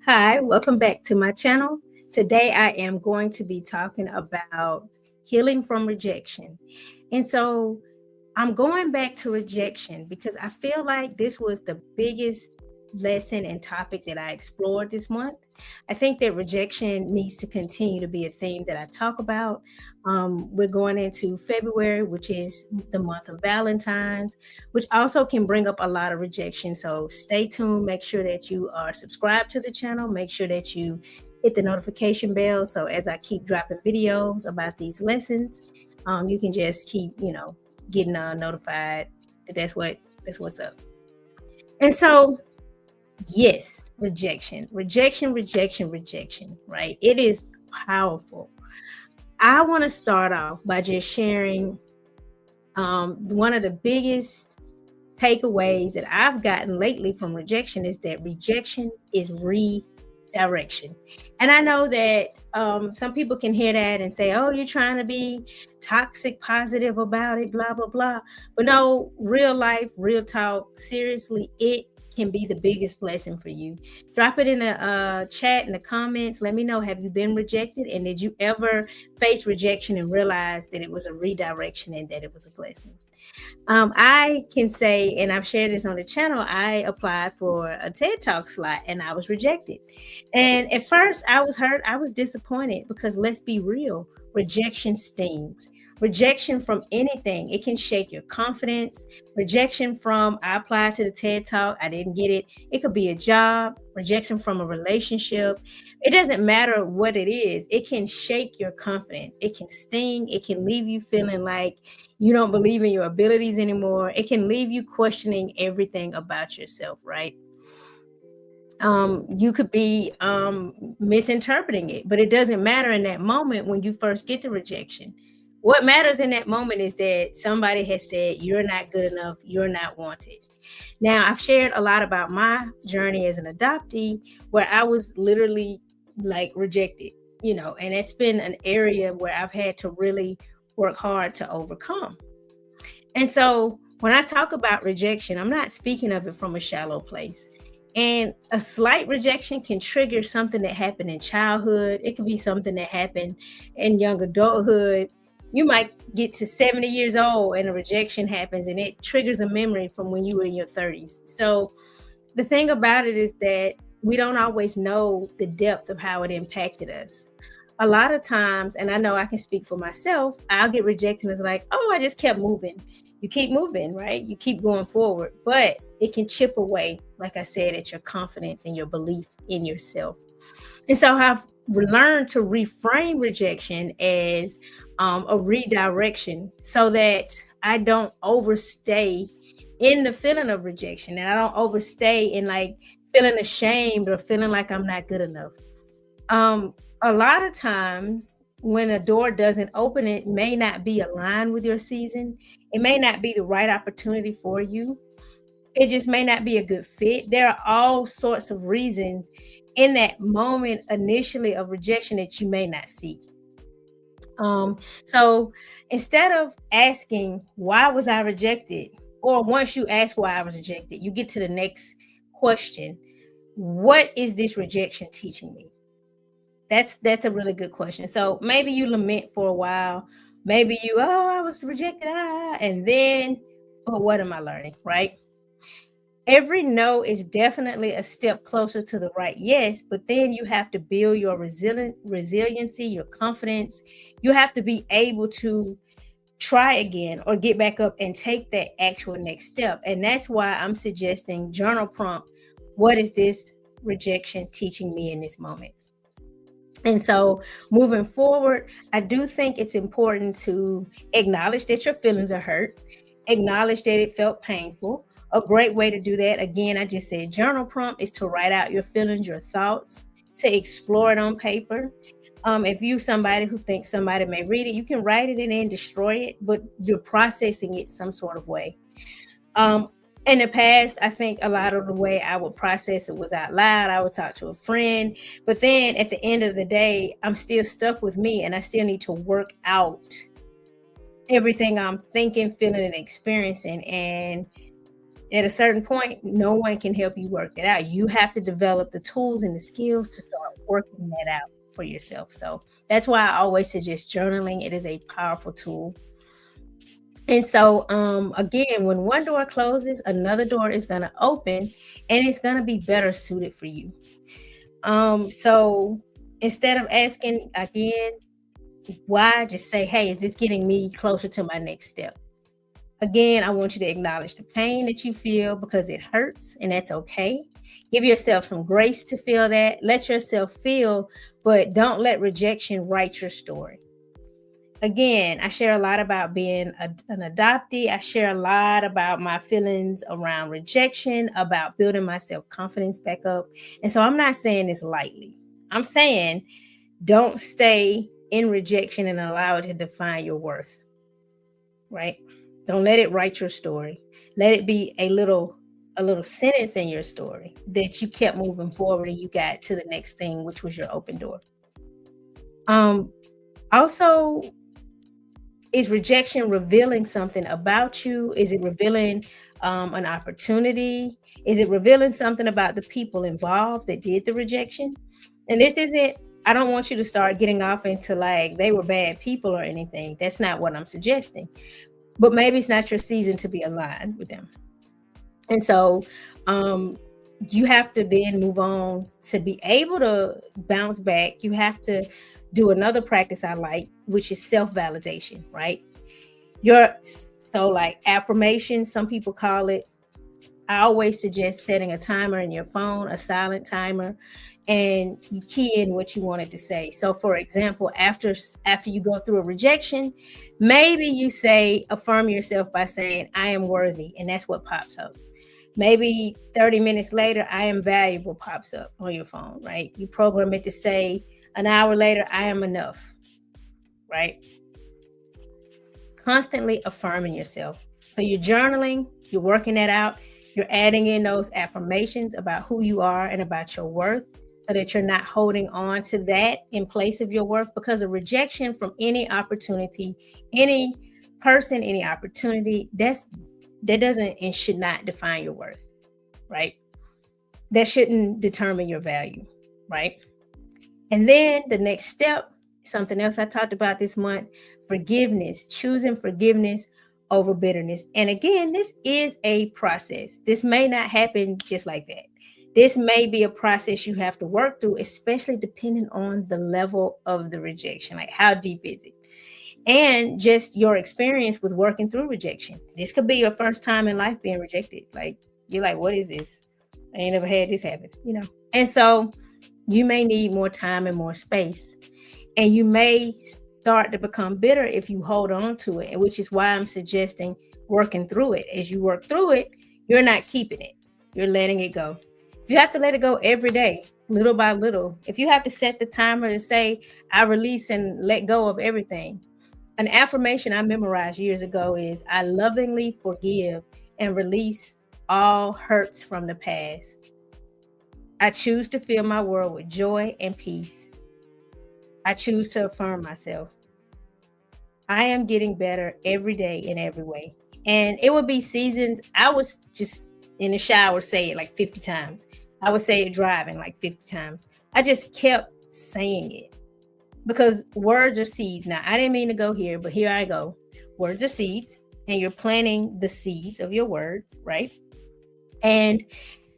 Hi, welcome back to my channel. Today I am going to be talking about healing from rejection. And so I'm going back to rejection because I feel like this was the biggest lesson and topic that I explored this month. I think that rejection needs to continue to be a theme that I talk about. We're going into February, which is the month of Valentine's, which also can bring up a lot of rejection. So stay tuned. Make sure that you are subscribed to the channel. Make sure that you hit the notification bell. So as I keep dropping videos about these lessons, you can just keep, getting notified that that's what's up. And so, yes, rejection, right? It is powerful. I want to start off by just sharing one of the biggest takeaways that I've gotten lately from rejection is that rejection is redirection. And I know that some people can hear that and say, oh, you're trying to be toxic positive about it, blah, blah, blah. But no, real life, real talk, seriously, it can be the biggest blessing for you. Drop it in the chat in the comments. Let me know, have you been rejected? And did you ever face rejection and realize that it was a redirection and that it was a blessing? I can say, and I've shared this on the channel, I applied for a TED Talk slot and I was rejected. And at first I was hurt, I was disappointed because let's be real, rejection stings. Rejection from anything, it can shake your confidence. Rejection from, I applied to the TED Talk, I didn't get it. It could be a job, rejection from a relationship. It doesn't matter what it is. It can shake your confidence. It can sting. It can leave you feeling like you don't believe in your abilities anymore. It can leave you questioning everything about yourself, right? You could be misinterpreting it, but it doesn't matter in that moment when you first get the rejection. What matters in that moment is that somebody has said, you're not good enough, you're not wanted. Now, I've shared a lot about my journey as an adoptee where I was literally like rejected, and it's been an area where I've had to really work hard to overcome. And so when I talk about rejection, I'm not speaking of it from a shallow place. And a slight rejection can trigger something that happened in childhood. It could be something that happened in young adulthood. You might get to 70 years old and a rejection happens and it triggers a memory from when you were in your 30s. So the thing about it is that we don't always know the depth of how it impacted us. A lot of times, and I know I can speak for myself, I'll get rejected and it's like, oh, I just kept moving. You keep moving, right? You keep going forward, but it can chip away, like I said, at your confidence and your belief in yourself. And so I've learned to reframe rejection as a redirection so that I don't overstay in the feeling of rejection and I don't overstay in like feeling ashamed or feeling like I'm not good enough. A lot of times when a door doesn't open, it may not be aligned with your season. It may not be the right opportunity for you. It just may not be a good fit. There are all sorts of reasons in that moment initially of rejection that you may not see. So instead of asking, why was I rejected? Or once you ask why I was rejected, you get to the next question. What is this rejection teaching me? That's a really good question. So maybe you lament for a while. Maybe I was rejected. And then, but what am I learning, right? Every no is definitely a step closer to the right yes, but then you have to build your resiliency, your confidence. You have to be able to try again or get back up and take that actual next step. And that's why I'm suggesting journal prompt. What is this rejection teaching me in this moment? And so moving forward, I do think it's important to acknowledge that your feelings are hurt, acknowledge that it felt painful. A great way to do that, again, I just said journal prompt is to write out your feelings, your thoughts, to explore it on paper. If you're somebody who thinks somebody may read it, you can write it and then destroy it, but you're processing it some sort of way. In the past, I think a lot of the way I would process it was out loud. I would talk to a friend, but then at the end of the day, I'm still stuck with me and I still need to work out everything I'm thinking, feeling, and experiencing. And At a certain point, no one can help you work that out. You have to develop the tools and the skills to start working that out for yourself. So that's why I always suggest journaling. It is a powerful tool. And so, again, when one door closes, another door is going to open, and it's going to be better suited for you. So instead of asking again, why, just say, hey, is this getting me closer to my next step? Again, I want you to acknowledge the pain that you feel because it hurts, and that's okay. Give yourself some grace to feel that. Let yourself feel, but don't let rejection write your story. Again, I share a lot about being an adoptee. I share a lot about my feelings around rejection, about building my self-confidence back up. And so I'm not saying this lightly. I'm saying don't stay in rejection and allow it to define your worth, right? Don't let it write your story. Let it be a little sentence in your story that you kept moving forward and you got to the next thing, which was your open door. Also, is rejection revealing something about you? Is it revealing an opportunity? Is it revealing something about the people involved that did the rejection? And this isn't, I don't want you to start getting off into like they were bad people or anything. That's not what I'm suggesting. But maybe it's not your season to be aligned with them. And so you have to then move on to be able to bounce back. You have to do another practice I like, which is self-validation, right? So like affirmation, some people call it. I always suggest setting a timer in your phone, a silent timer, and you key in what you wanted to say. So for example, after you go through a rejection, maybe you say, affirm yourself by saying, I am worthy. And that's what pops up. Maybe 30 minutes later, I am valuable pops up on your phone, right? You program it to say an hour later, I am enough, right? Constantly affirming yourself. So you're journaling, you're working that out, you're adding in those affirmations about who you are and about your worth so that you're not holding on to that in place of your worth, because a rejection from any opportunity, any person, any opportunity, that doesn't and should not define your worth, right? That shouldn't determine your value, right? And then the next step, something else I talked about this month, forgiveness, choosing forgiveness over bitterness. And again, this is a process. This may not happen just like that. This may be a process you have to work through, especially depending on the level of the rejection. Like, how deep is it? And just your experience with working through rejection. This could be your first time in life being rejected. Like, you're like, what is this? I ain't never had this happen, And so you may need more time and more space. And you may start to become bitter if you hold on to it, which is why I'm suggesting working through it. As you work through it, you're not keeping it. You're letting it go. If you have to let it go every day, little by little, if you have to set the timer to say, I release and let go of everything. An affirmation I memorized years ago is, I lovingly forgive and release all hurts from the past. I choose to fill my world with joy and peace. I choose to affirm myself. I am getting better every day in every way. And it would be seasons. I was just in the shower, say it like 50 times. I would say it driving like 50 times. I just kept saying it because words are seeds. Now, I didn't mean to go here, but here I go. Words are seeds, and you're planting the seeds of your words, right? And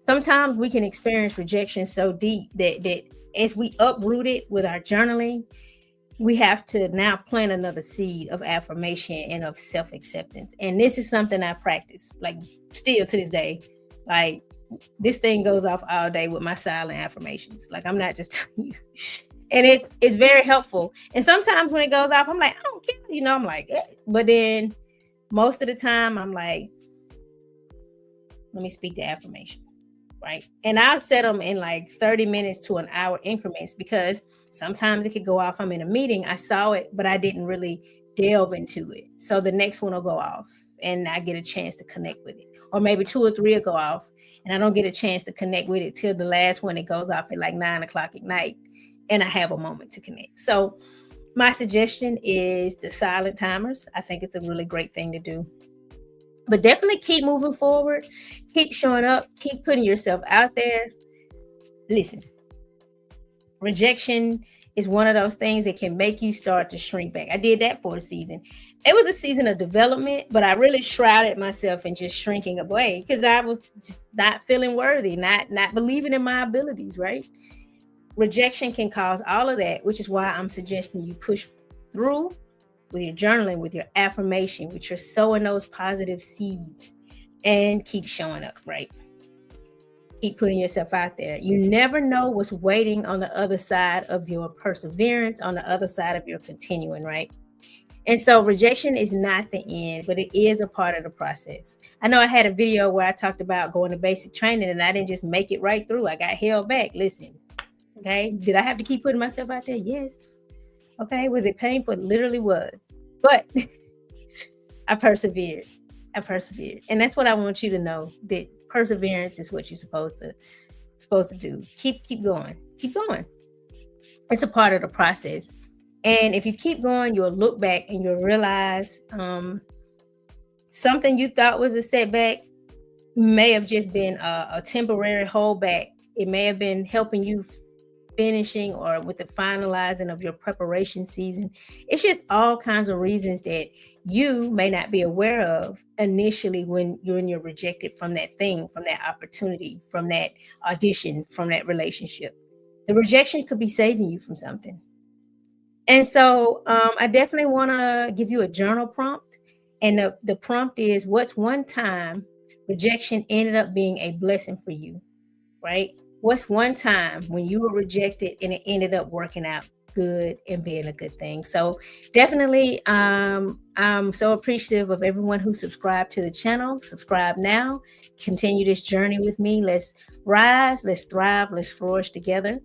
sometimes we can experience rejection so deep that as we uproot it with our journaling, we have to now plant another seed of affirmation and of self-acceptance. And this is something I practice, like still to this day. Like, this thing goes off all day with my silent affirmations. Like, I'm not just telling you. And it's very helpful. And sometimes when it goes off, I'm like, I don't care. I'm like, eh. But then most of the time I'm like, let me speak the affirmation. Right. And I'll set them in like 30 minutes to an hour increments, because sometimes it could go off. I'm in a meeting. I saw it, but I didn't really delve into it. So the next one will go off and I get a chance to connect with it. Or maybe 2 or 3 will go off and I don't get a chance to connect with it till the last one. It goes off at like 9:00 at night and I have a moment to connect. So my suggestion is the silent timers. I think it's a really great thing to do. But definitely keep moving forward, keep showing up, keep putting yourself out there. Listen, rejection is one of those things that can make you start to shrink back. I did that for a season. It was a season of development, but I really shrouded myself in just shrinking away because I was just not feeling worthy, not believing in my abilities, right? Rejection can cause all of that, which is why I'm suggesting you push through with your journaling, with your affirmation, with your sowing those positive seeds, and keep showing up, right? Keep putting yourself out there. You never know what's waiting on the other side of your perseverance, on the other side of your continuing, right? And so rejection is not the end, but it is a part of the process. I know I had a video where I talked about going to basic training and I didn't just make it right through. I got held back. Listen, okay. Did I have to keep putting myself out there? Yes. Okay. Was it painful? It literally was. But I persevered. And that's what I want you to know, that perseverance is what you're supposed to do. Keep going. Keep going. It's a part of the process. And if you keep going, you'll look back and you'll realize something you thought was a setback may have just been a temporary holdback. It may have been helping you finishing or with the finalizing of your preparation season. It's just all kinds of reasons that you may not be aware of initially when you're rejected from that thing, from that opportunity, from that audition, from that relationship. The rejection could be saving you from something. And so I definitely want to give you a journal prompt. And the prompt is, what's one time rejection ended up being a blessing for you, right? What's one time when you were rejected and it ended up working out good and being a good thing? So definitely, I'm so appreciative of everyone who subscribed to the channel. Subscribe now. Continue this journey with me. Let's rise, let's thrive, let's flourish together.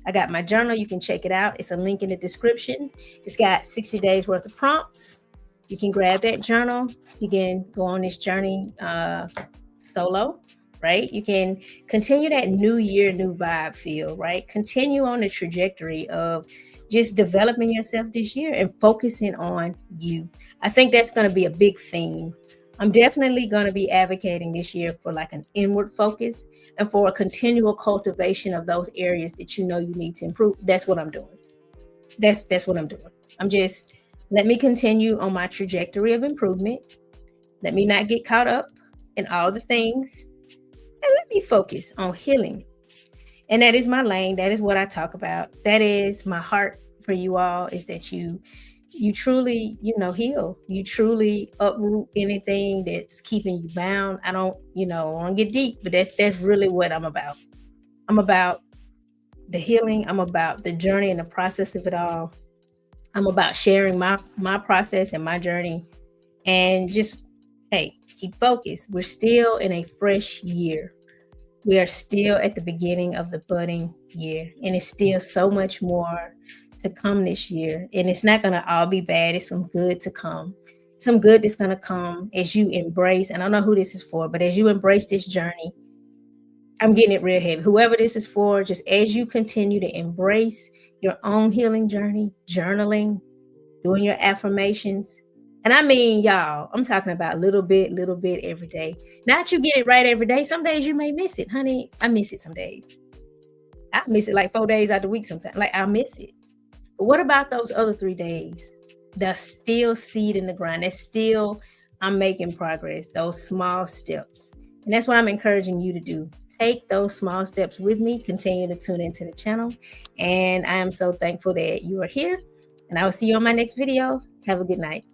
I got my journal. You can check it out. It's a link in the description. It's got 60 days worth of prompts. You can grab that journal. You can go on this journey solo, right? You can continue that new year, new vibe feel, right? Continue on the trajectory of just developing yourself this year and focusing on you. I think that's going to be a big theme. I'm definitely going to be advocating this year for like an inward focus and for a continual cultivation of those areas that you know you need to improve. That's what I'm doing. That's what I'm doing. Let me continue on my trajectory of improvement. Let me not get caught up in all the things. And let me focus on healing. And that is my lane. That is what I talk about. That is my heart for you all, is that you truly, heal. You truly uproot anything that's keeping you bound. I don't want to get deep, but that's really what I'm about. I'm about the healing. I'm about the journey and the process of it all. I'm about sharing my process and my journey, and just, hey, keep focused. We're still in a fresh year. We are still at the beginning of the budding year, and it's still so much more to come this year. And it's not going to all be bad. It's some good to come. Some good that's going to come as you embrace, and I don't know who this is for, but as you embrace this journey, I'm getting it real heavy. Whoever this is for, just as you continue to embrace your own healing journey, journaling, doing your affirmations. And I mean, y'all, I'm talking about little bit every day. Not you get it right every day. Some days you may miss it. Honey, I miss it some days. I miss it like 4 days out of the week sometimes. Like, I miss it. But what about those other 3 days? There's still seed in the ground. There's still, I'm making progress. Those small steps. And that's what I'm encouraging you to do. Take those small steps with me. Continue to tune into the channel. And I am so thankful that you are here. And I will see you on my next video. Have a good night.